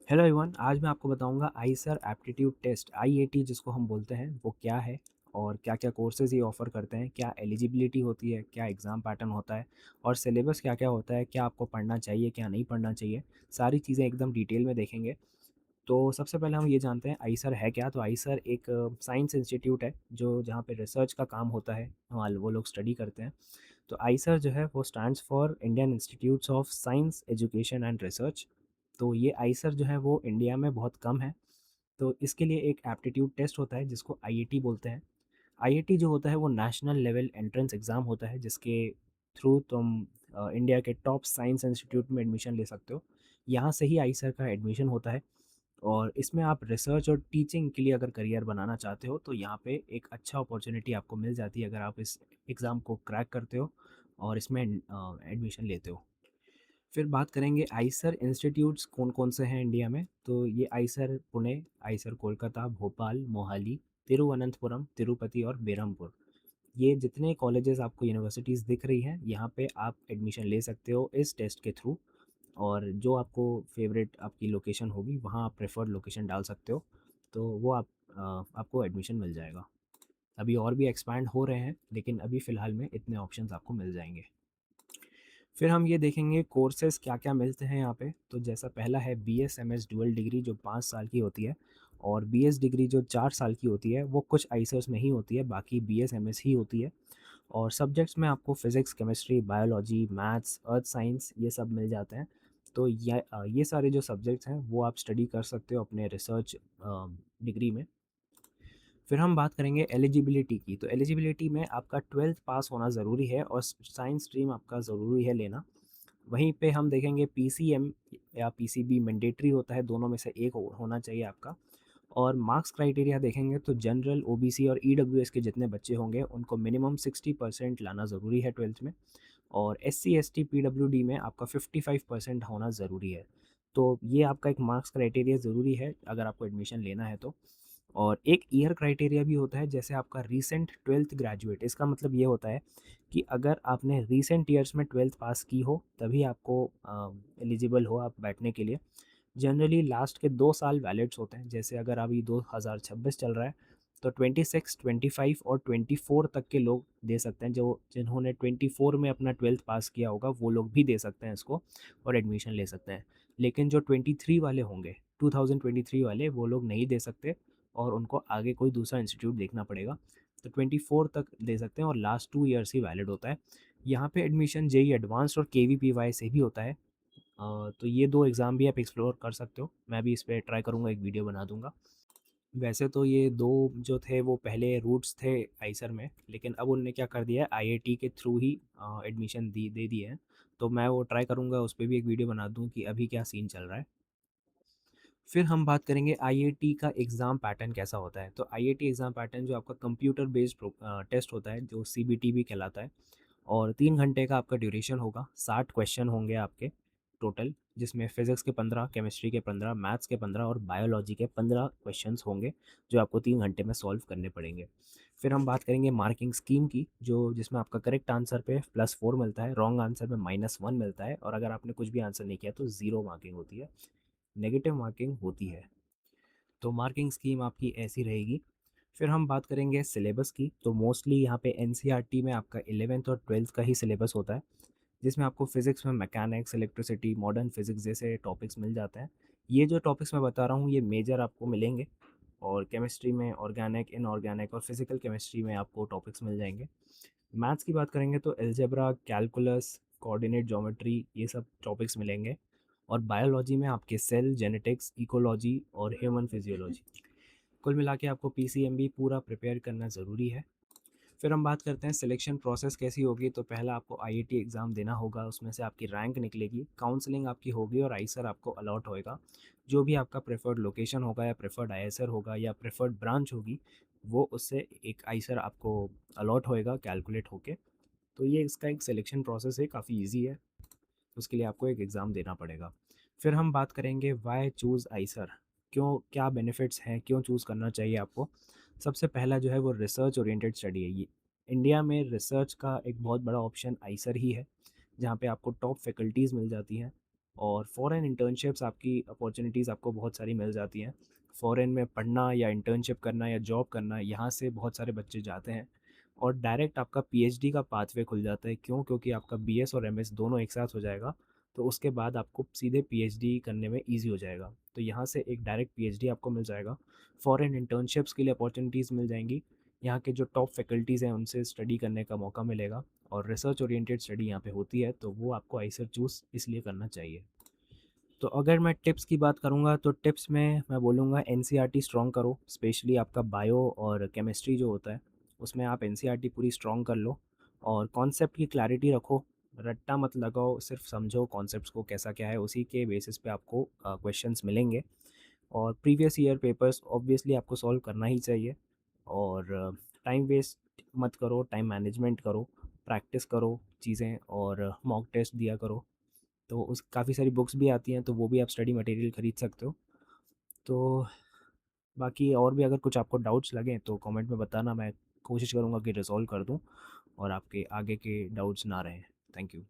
Hello everyone, आज मैं आपको बताऊंगा आईसर एप्टीट्यूड टेस्ट आईएटी जिसको हम बोलते हैं वो क्या है और क्या क्या कोर्सेज़ ये ऑफ़र करते हैं, क्या एलिजिबिलिटी होती है, क्या एग्ज़ाम पैटर्न होता है और सिलेबस क्या क्या होता है, क्या आपको पढ़ना चाहिए क्या नहीं पढ़ना चाहिए, सारी चीज़ें एकदम डिटेल में देखेंगे। तो सबसे पहले हम ये जानते हैं आईसर है क्या। तो आईसर एक साइंस इंस्टीट्यूट है जो जहाँ पे रिसर्च का काम होता है, वहाँ वो लोग स्टडी करते हैं। तो आईसर जो है वो stands for Indian institutes of science education and research. तो ये आईसर जो है वो इंडिया में बहुत कम है। तो इसके लिए एक एप्टीट्यूड टेस्ट होता है जिसको आईआईटी बोलते हैं। आईआईटी जो होता है वो नेशनल लेवल एंट्रेंस एग्ज़ाम होता है जिसके थ्रू तुम इंडिया के टॉप साइंस इंस्टीट्यूट में एडमिशन ले सकते हो। यहाँ से ही आईसर का एडमिशन होता है और इसमें आप रिसर्च और टीचिंग के लिए अगर करियर बनाना चाहते हो तो यहाँ पे एक अच्छा अपॉर्चुनिटी आपको मिल जाती है अगर आप इस एग्ज़ाम को क्रैक करते हो और इसमें एडमिशन लेते हो। फिर बात करेंगे आईसर इंस्टीट्यूट्स कौन कौन से हैं इंडिया में। तो ये आईसर पुणे, आईसर कोलकाता, भोपाल, मोहाली, तिरुवनंतपुरम, तिरुपति और बेरमपुर। ये जितने कॉलेजेस आपको यूनिवर्सिटीज़ दिख रही हैं यहाँ पे आप एडमिशन ले सकते हो इस टेस्ट के थ्रू। और जो आपको फेवरेट आपकी लोकेशन होगी वहाँ आप प्रेफर्ड लोकेशन डाल सकते हो। तो वो आपको एडमिशन मिल जाएगा। अभी और भी एक्सपैंड हो रहे हैं लेकिन अभी फ़िलहाल में इतने ऑप्शंस आपको मिल जाएंगे। फिर हम ये देखेंगे कोर्सेज़ क्या-क्या मिलते हैं यहाँ पे। तो जैसा पहला है बीएसएमएस डुअल डिग्री जो 5 साल की होती है और बीएस डिग्री जो 4 साल की होती है, वो कुछ आइसर्स में ही होती है, बाकी बीएसएमएस ही होती है। और सब्जेक्ट्स में आपको physics, chemistry, biology, maths, earth science ये सब मिल जाते हैं। तो ये सारे जो सब्जेक्ट्स हैं वो आप स्टडी कर सकते हो अपने रिसर्च डिग्री में। फिर हम बात करेंगे एलिजिबिलिटी की। तो एलिजिबिलिटी में आपका 12th पास होना ज़रूरी है और साइंस स्ट्रीम आपका ज़रूरी है लेना। वहीं पे हम देखेंगे पीसीएम या पीसीबी मैंडेटरी होता है, दोनों में से एक होना चाहिए आपका। और मार्क्स क्राइटेरिया देखेंगे तो जनरल, ओबीसी और ईडब्ल्यूएस के जितने बच्चे होंगे उनको मिनिमम 60% लाना ज़रूरी है 12th में। और एससी, एसटी, पीडब्ल्यूडी में आपका 55% होना ज़रूरी है। तो ये आपका एक मार्क्स क्राइटेरिया ज़रूरी है अगर आपको एडमिशन लेना है तो। और एक ईयर क्राइटेरिया भी होता है, जैसे आपका रीसेंट 12th ग्रेजुएट। इसका मतलब ये होता है कि अगर आपने रीसेंट ईयर्स में 12th पास की हो तभी आपको एलिजिबल हो आप बैठने के लिए। जनरली लास्ट के 2 साल वैलिड्स होते हैं, जैसे अगर अभी 2026 चल रहा है तो 26, 25 और 24 तक के लोग दे सकते हैं। जो जिन्होंने 24 में अपना 12th पास किया होगा वो लोग भी दे सकते हैं इसको और एडमिशन ले सकते हैं। लेकिन जो 23 वाले होंगे, 2023 वाले, वो लोग नहीं दे सकते और उनको आगे कोई दूसरा इंस्टीट्यूट देखना पड़ेगा। तो 24 तक दे सकते हैं और लास्ट 2 ईयर्स ही वैलिड होता है। यहाँ पे एडमिशन जेईई एडवांस्ड और केवीपीवाई से भी होता है। तो ये 2 एग्ज़ाम भी आप एक्सप्लोर कर सकते हो। मैं भी इस पे ट्राई करूँगा, एक वीडियो बना दूँगा। वैसे तो ये 2 जो थे वो पहले रूट्स थे आइसर में, लेकिन अब उन्होंने क्या कर दिया है, आईआईटी के थ्रू ही एडमिशन दे दिए हैं। तो मैं वो ट्राई करूँगा, उस पे भी एक वीडियो बना दूँ कि अभी क्या सीन चल रहा है। फिर हम बात करेंगे आईआईटी का एग्ज़ाम पैटर्न कैसा होता है। तो आईआईटी एग्ज़ाम पैटर्न जो आपका कंप्यूटर बेस्ड टेस्ट होता है, जो सीबीटी भी कहलाता है। और 3 घंटे का आपका ड्यूरेशन होगा, 60 क्वेश्चन होंगे आपके टोटल, जिसमें फिज़िक्स के 15, केमिस्ट्री के 15, मैथ्स के 15 और बायोलॉजी के 15 क्वेश्चंस होंगे, जो आपको 3 घंटे में सॉल्व करने पड़ेंगे। फिर हम बात करेंगे मार्किंग स्कीम की, जो जिसमें आपका करेक्ट आंसर पे +4 मिलता है, रॉन्ग आंसर पे -1 मिलता है और अगर आपने कुछ भी आंसर नहीं किया तो 0 मार्किंग होती है, नेगेटिव मार्किंग होती है। तो मार्किंग स्कीम आपकी ऐसी रहेगी। फिर हम बात करेंगे सिलेबस की। तो मोस्टली यहाँ पे एनसीईआरटी में आपका 11th और 12th का ही सिलेबस होता है, जिसमें आपको फिज़िक्स में मैकेनिक्स, इलेक्ट्रिसिटी, मॉडर्न फिज़िक्स जैसे टॉपिक्स मिल जाते हैं। ये जो टॉपिक्स मैं बता रहा हूँ ये मेजर आपको मिलेंगे। और केमिस्ट्री में ऑर्गेनिक, इनऑर्गेनिक और फिजिकल केमिस्ट्री में आपको टॉपिक्स मिल जाएंगे। मैथ्स की बात करेंगे तो अलजेब्रा, कैलकुलस, कोऑर्डिनेट ज्योमेट्री ये सब टॉपिक्स मिलेंगे। और बायोलॉजी में आपके सेल, जेनेटिक्स, इकोलॉजी और ह्यूमन फिजियोलॉजी। कुल मिला के आपको पीसीएमबी पूरा प्रिपेयर करना ज़रूरी है। फिर हम बात करते हैं सिलेक्शन प्रोसेस कैसी होगी। तो पहला आपको आईआईटी एग्ज़ाम देना होगा, उसमें से आपकी रैंक निकलेगी, काउंसलिंग आपकी होगी और आईसर आपको अलॉट होएगा। जो भी आपका प्रेफर्ड लोकेशन होगा या प्रेफर्ड आईएसआर होगा या प्रेफर्ड ब्रांच होगी, वो उससे एक आईसर आपको अलॉट होएगा कैलकुलेट होके। तो ये इसका एक सिलेक्शन प्रोसेस है, काफ़ी ईजी है। उसके लिए आपको एक एग्ज़ाम देना पड़ेगा। फिर हम बात करेंगे वाई चूज़ आईसर, क्यों, क्या बेनिफिट्स हैं, क्यों चूज़ करना चाहिए आपको। सबसे पहला जो है वो रिसर्च ओरिएंटेड स्टडी है। ये इंडिया में रिसर्च का एक बहुत बड़ा ऑप्शन आईसर ही है, जहाँ पे आपको टॉप फैकल्टीज़ मिल जाती हैं और फ़ॉरेन इंटर्नशिप्स आपकी अपॉर्चुनिटीज़ आपको बहुत सारी मिल जाती हैं। फ़ॉरेन में पढ़ना या इंटर्नशिप करना या जॉब करना, यहाँ से बहुत सारे बच्चे जाते हैं और डायरेक्ट आपका पीएचडी का पाथवे खुल जाता है। क्यों? क्योंकि आपका बीएस और एमएस दोनों एक साथ हो जाएगा, तो उसके बाद आपको सीधे पीएचडी करने में ईज़ी हो जाएगा। तो यहाँ से एक डायरेक्ट पीएचडी आपको मिल जाएगा। फ़ॉरेन इंटर्नशिप्स के लिए अपॉर्चुनिटीज़ मिल जाएंगी। यहाँ के जो टॉप फैकल्टीज़ हैं उनसे स्टडी करने का मौका मिलेगा और रिसर्च ओरिएंटेड स्टडी यहाँ पे होती है, तो वो आपको आईसर चूज़ इसलिए करना चाहिए। तो अगर मैं टिप्स की बात करूँगा तो टिप्स में मैं बोलूँगा एनसीईआरटी स्ट्रॉन्ग करो, स्पेशली आपका बायो और केमिस्ट्री जो होता है उसमें आप एनसीईआरटी पूरी स्ट्रॉन्ग कर लो और कॉन्सेप्ट की क्लैरिटी रखो। रट्टा मत लगाओ, सिर्फ समझो कॉन्सेप्ट्स को कैसा क्या है, उसी के बेसिस पे आपको क्वेश्चंस मिलेंगे। और प्रीवियस ईयर पेपर्स ऑब्वियसली आपको सॉल्व करना ही चाहिए। और टाइम वेस्ट मत करो, टाइम मैनेजमेंट करो, प्रैक्टिस करो चीज़ें और मॉक टेस्ट दिया करो। तो उस काफ़ी सारी बुक्स भी आती हैं, तो वो भी आप स्टडी मटेरियल खरीद सकते हो। तो बाकी और भी अगर कुछ आपको डाउट्स लगें तो कमेंट में बताना, मैं कोशिश करूँगा कि रिज़ॉल्व कर दूँ और आपके आगे के डाउट्स ना रहें। Thank you.